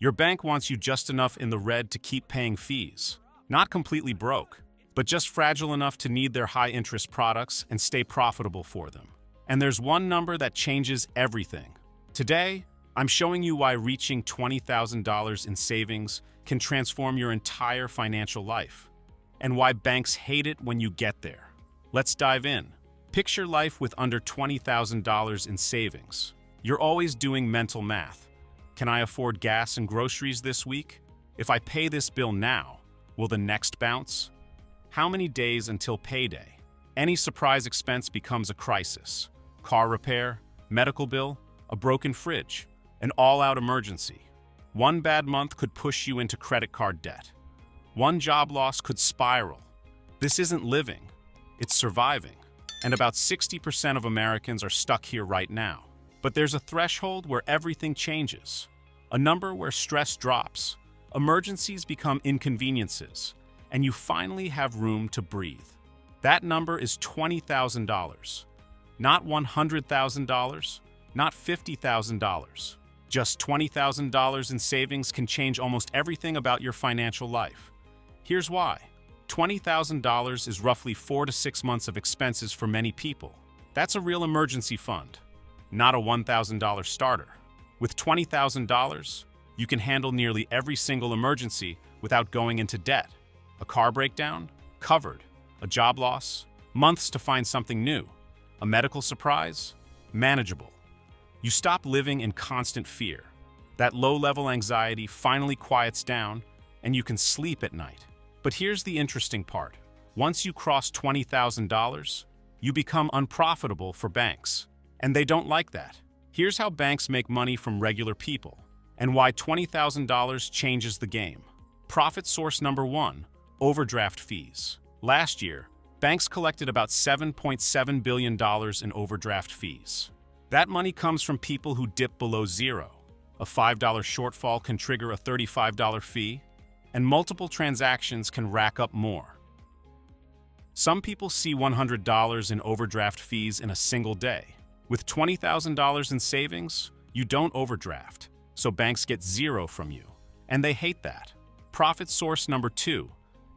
Your bank wants you just enough in the red to keep paying fees. Not completely broke, but just fragile enough to need their high-interest products and stay profitable for them. And there's one number that changes everything. Today, I'm showing you why reaching $20,000 in savings can transform your entire financial life, and why banks hate it when you get there. Let's dive in. Picture life with under $20,000 in savings. You're always doing mental math. Can I afford gas and groceries this week? If I pay this bill now, will the next bounce? How many days until payday? Any surprise expense becomes a crisis. Car repair, medical bill, a broken fridge, an all-out emergency. One bad month could push you into credit card debt. One job loss could spiral. This isn't living, it's surviving. And about 60% of Americans are stuck here right now. But there's a threshold where everything changes. A number where stress drops, emergencies become inconveniences, and you finally have room to breathe. That number is $20,000. Not $100,000, not $50,000. Just $20,000 in savings can change almost everything about your financial life. Here's why. $20,000 is roughly 4 to 6 months of expenses for many people. That's a real emergency fund, not a $1,000 starter. With $20,000, you can handle nearly every single emergency without going into debt. A car breakdown? Covered. A job loss? Months to find something new. A medical surprise? Manageable. You stop living in constant fear. That low-level anxiety finally quiets down, and you can sleep at night. But here's the interesting part. Once you cross $20,000, you become unprofitable for banks. And they don't like that. Here's how banks make money from regular people, and why $20,000 changes the game. Profit source number 1, overdraft fees. Last year, banks collected about $7.7 billion in overdraft fees. That money comes from people who dip below zero. A $5 shortfall can trigger a $35 fee, and multiple transactions can rack up more. Some people see $100 in overdraft fees in a single day. With $20,000 in savings, you don't overdraft, so banks get zero from you. And they hate that. Profit source number 2,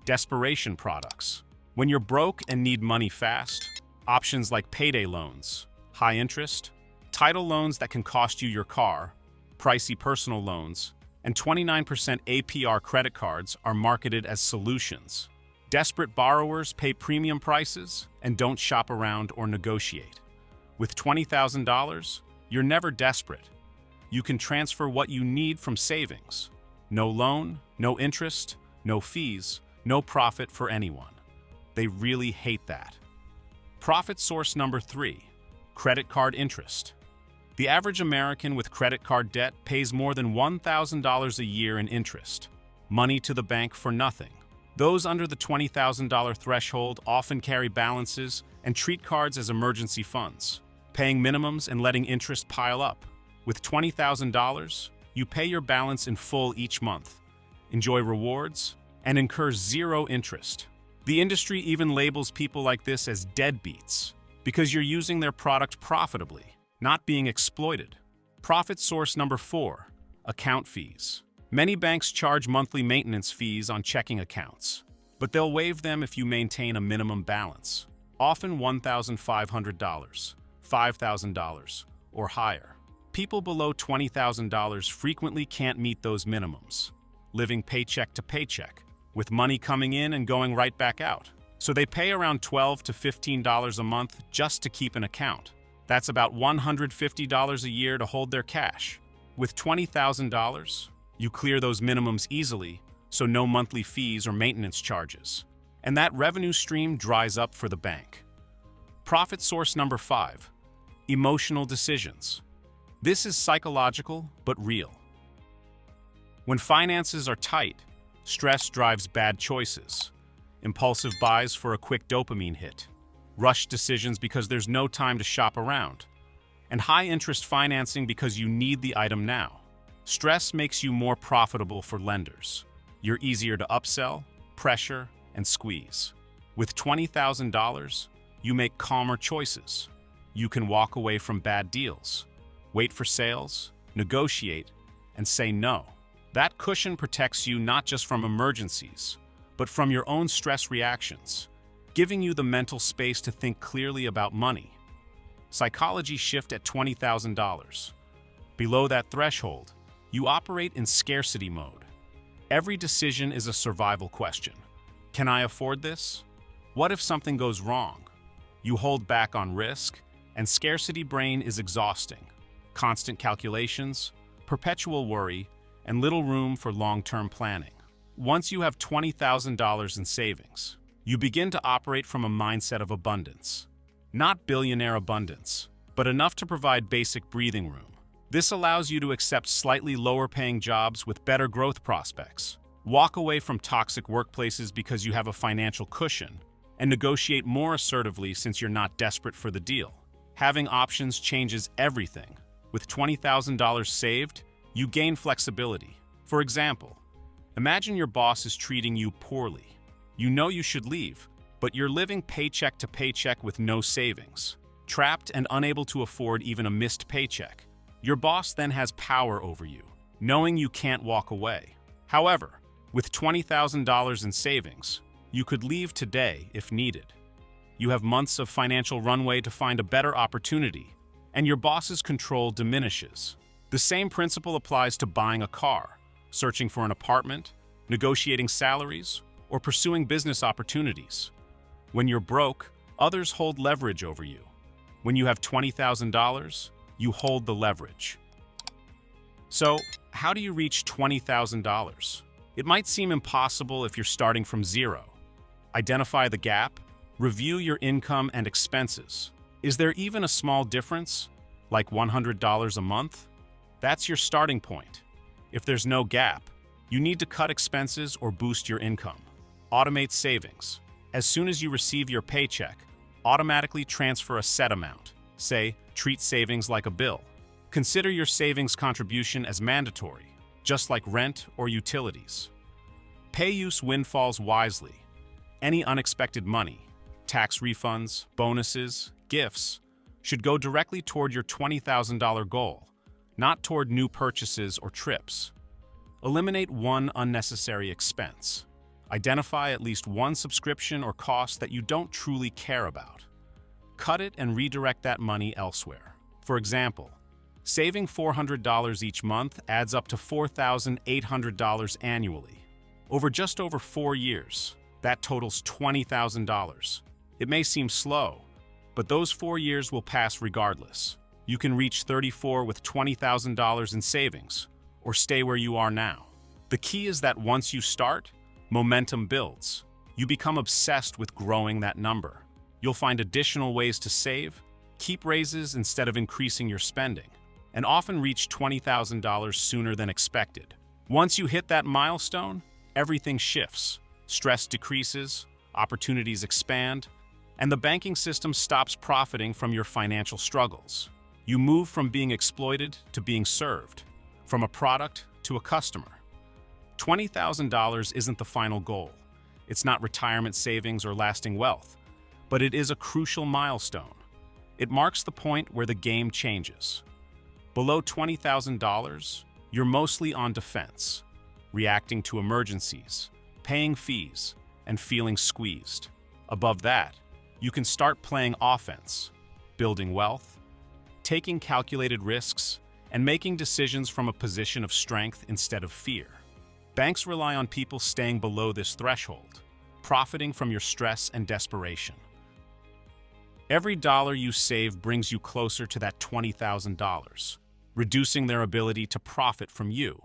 desperation products. When you're broke and need money fast, options like payday loans, high interest, title loans that can cost you your car, pricey personal loans, and 29% APR credit cards are marketed as solutions. Desperate borrowers pay premium prices and don't shop around or negotiate. With $20,000, you're never desperate. You can transfer what you need from savings. No loan, no interest, no fees, no profit for anyone. They really hate that. Profit source number 3, credit card interest. The average American with credit card debt pays more than $1,000 a year in interest. Money to the bank for nothing. Those under the $20,000 threshold often carry balances and treat cards as emergency funds, paying minimums and letting interest pile up. With $20,000, you pay your balance in full each month, enjoy rewards, and incur zero interest. The industry even labels people like this as deadbeats because you're using their product profitably, not being exploited. Profit source number 4, account fees. Many banks charge monthly maintenance fees on checking accounts, but they'll waive them if you maintain a minimum balance, often $1,500, $5,000, or higher. People below $20,000 frequently can't meet those minimums, living paycheck to paycheck, with money coming in and going right back out. So they pay around $12 to $15 a month just to keep an account. That's about $150 a year to hold their cash. With $20,000, you clear those minimums easily, so no monthly fees or maintenance charges. And that revenue stream dries up for the bank. Profit source number 5, emotional decisions. This is psychological but real. When finances are tight, stress drives bad choices. Impulsive buys for a quick dopamine hit. Rushed decisions because there's no time to shop around. And high-interest financing because you need the item now. Stress makes you more profitable for lenders. You're easier to upsell, pressure, and squeeze. With $20,000, you make calmer choices. You can walk away from bad deals, wait for sales, negotiate, and say no. That cushion protects you not just from emergencies, but from your own stress reactions, giving you the mental space to think clearly about money. Psychology shift at $20,000. Below that threshold, you operate in scarcity mode. Every decision is a survival question. Can I afford this? What if something goes wrong? You hold back on risk, and scarcity brain is exhausting. Constant calculations, perpetual worry, and little room for long-term planning. Once you have $20,000 in savings, you begin to operate from a mindset of abundance. Not billionaire abundance, but enough to provide basic breathing room. This allows you to accept slightly lower-paying jobs with better growth prospects, walk away from toxic workplaces because you have a financial cushion, and negotiate more assertively since you're not desperate for the deal. Having options changes everything. With $20,000 saved, you gain flexibility. For example, imagine your boss is treating you poorly. You know you should leave, but you're living paycheck to paycheck with no savings, trapped and unable to afford even a missed paycheck. Your boss then has power over you, knowing you can't walk away. However, with $20,000 in savings, you could leave today if needed. You have months of financial runway to find a better opportunity, and your boss's control diminishes. The same principle applies to buying a car, searching for an apartment, negotiating salaries, or pursuing business opportunities. When you're broke, others hold leverage over you. When you have $20,000, you hold the leverage. So, how do you reach $20,000? It might seem impossible if you're starting from zero. Identify the gap, review your income and expenses. Is there even a small difference, like $100 a month? That's your starting point. If there's no gap, you need to cut expenses or boost your income. Automate savings. As soon as you receive your paycheck, automatically transfer a set amount. Say, treat savings like a bill. Consider your savings contribution as mandatory, just like rent or utilities. Pay use windfalls wisely. Any unexpected money, tax refunds, bonuses, gifts, should go directly toward your $20,000 goal, not toward new purchases or trips. Eliminate one unnecessary expense. Identify at least one subscription or cost that you don't truly care about. Cut it and redirect that money elsewhere. For example, saving $400 each month adds up to $4,800 annually. Over just over 4 years, that totals $20,000. It may seem slow, but those 4 years will pass regardless. You can reach 34 with $20,000 in savings, or stay where you are now. The key is that once you start, momentum builds. You become obsessed with growing that number. You'll find additional ways to save, keep raises instead of increasing your spending, and often reach $20,000 sooner than expected. Once you hit that milestone, everything shifts. Stress decreases, opportunities expand, and the banking system stops profiting from your financial struggles. You move from being exploited to being served, from a product to a customer. $20,000 isn't the final goal. It's not retirement savings or lasting wealth, but it is a crucial milestone. It marks the point where the game changes. Below $20,000, you're mostly on defense, reacting to emergencies, paying fees, and feeling squeezed. Above that, you can start playing offense, building wealth, taking calculated risks, and making decisions from a position of strength instead of fear. Banks rely on people staying below this threshold, profiting from your stress and desperation. Every dollar you save brings you closer to that $20,000, reducing their ability to profit from you.